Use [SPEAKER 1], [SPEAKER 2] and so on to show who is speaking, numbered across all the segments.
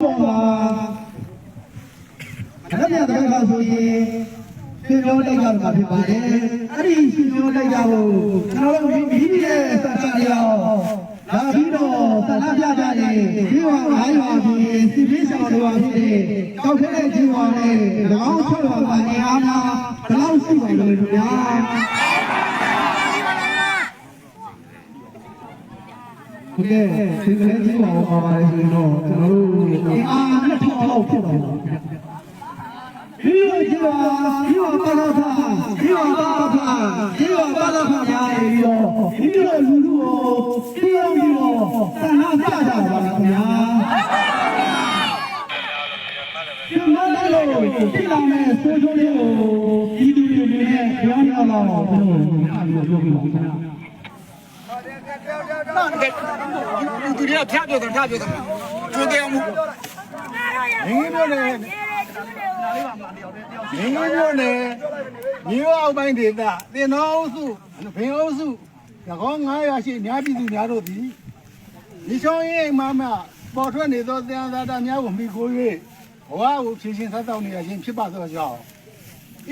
[SPEAKER 1] အဲ့ဒီတဲ့ခါဆိုရင်ရှင်ပြောလိုက်ကြတာဖြစ်ပါတယ်အဲ့ဒီရှင်ပြောလိုက်ကြဖို့ကျွန်တော်တို့မိမိရဲ့စကားရောဒါပြီးတော့သလားပြကြတယ်ဒီဟာ9ရွာပြီးစီပင်းဆောင်တော်ဖြစ်တောက်ခဲတဲ့ကြီးပါနဲ့၎င်း6ရွာကနေအားမှာဘယ်လောက်ရှိပါလဲခင်ဗျာဟုတ်ကဲ့ဒီကလေးကြီးပါပါပါတယ်ဆိုတော့ကျွန်တော်တို့အား2000လောက်ဖြစ်ပါဘူးဒီလိုဒီလိုပါလာပါဒီလိုပါလာပါဒီလိုပါလာပါညာရီရောဒီလိုလူလူကိုပြီးတော့တန်ခါပြကြပါလားခင်ဗျာဒီမှာလည်းဒီလာမဲ့ဆိုးဆိုးလေးကိုဒီလူတွေနဲ့ပြောင်းရအောင်ကျွန်တော်အားလို့ပြောပြပါခင်ဗျာ
[SPEAKER 2] သူတွေကဖျက်ပြောတယ်ကြိုးတယ်မှုငင်းပြောနေငင်းပြောနေမြေအောက်ပိုင်းဒေသတင်တော်အုပ်စုဘင်အုပ်စု၎င်း900ရှိအများပြည်သူများတို့သည်ဒီချောင်းရိပ်မှပေါ်ထွက်နေသောတရားသာတာများကိုမိခိုး၍ဘဝကိုဖြည့်ရှင်ဆက်တောက်နေရခြင်းဖြစ်ပါသောကြောင့်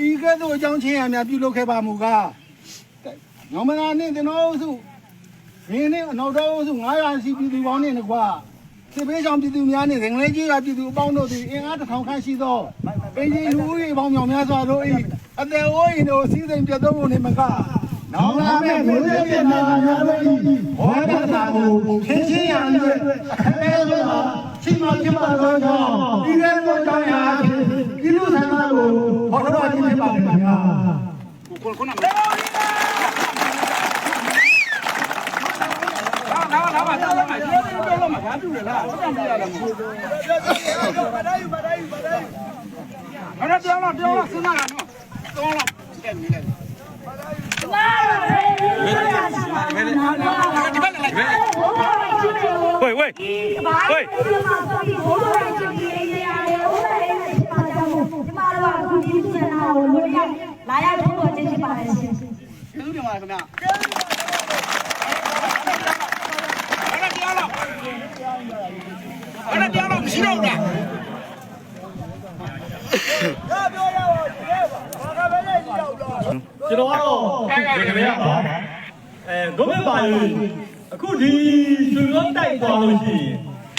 [SPEAKER 2] ဤကဲ့သို့အကြောင်းချင်းအများပြုလုပ်ခဲ့ပါမူကားညောင်မနာနှင့်တင်တော်အုပ်စုဘင်းနဲ့အနောက်တော်အုပ်စု900ရှိပြည်သူပေါင်းနဲ့ကွာစစ်ပေးဆောင်ပြည်သူများနဲ့ငလင်းကြီးကပြည်သူအပေါင်းတို့သည်အင်အား1000ခန့်ရှိသောပင်ကြီးလူဦးရေပေါင်းမြောင်များစွာတို့၏အသက်အိုးအိမ်တို့စီးစိမ်ပြတ်သုံးဖို့နေမကနောင်လာမဲ့မျိုးဆက်ပြည်နိုင်ငံများတို့၏ဘောဓတာကိုရှင်းရှင်းရန်၍အခက်အခဲစွာရှိမှဖြစ်ပါသောကြောင့်ဒီကဲ့သို့တောင်းရခြင်းပြည်သူဆိုင်ရာကိုဘောဓခြင်းဖြစ်ပါမယ်ခင်ဗျာခုနက哪把刀了嘛？刀了嘛？拿住了啦！我当不了了嘛！把它掉了，身上了，掉了，该没了。喂！来呀，通过这些把人心。有点嘛，怎么样？把它掉了，不洗了的。
[SPEAKER 3] ကျွန်တော်ကတော့ဒီကနေ့ပါဂုံးပါလို့အခုဒီရွှေရောတိုက်သွားလို့ရှိရင်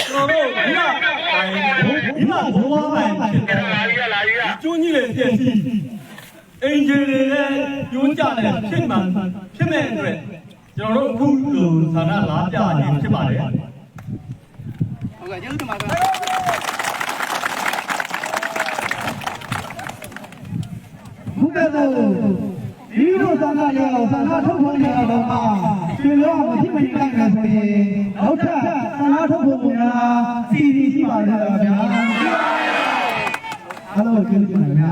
[SPEAKER 3] ကျွန်တော်တို့ဒီမှာဘဝပိုင်းဖြစ်တယ်ကျွန်းကြီးတွေပြည့်စည်အင်ဂျင်တွေလည်းညှိုးကြတယ်ဖြစ်မဲ့အတွက်ကျွန်တော်တို့အခုလိုဌာနလာပြခြင်းဖြစ်ပါတယ်
[SPEAKER 2] ဟုတ်ကဲ့ကျေးဇူးတင်ပါတယ်
[SPEAKER 1] ဘုရားတော်ဒီလိုသံဃာရောသံဃာထုတ်ဖို့ရတော့မှရှင်ရောမရှိမနေနိုင်မယ်ဆိုရင်နောက်ထပ်သံဃာထုတ်ဖို့များစီစီရှိပါလားဗျာအားလုံးကျေးဇူးတင်ပါဗျာ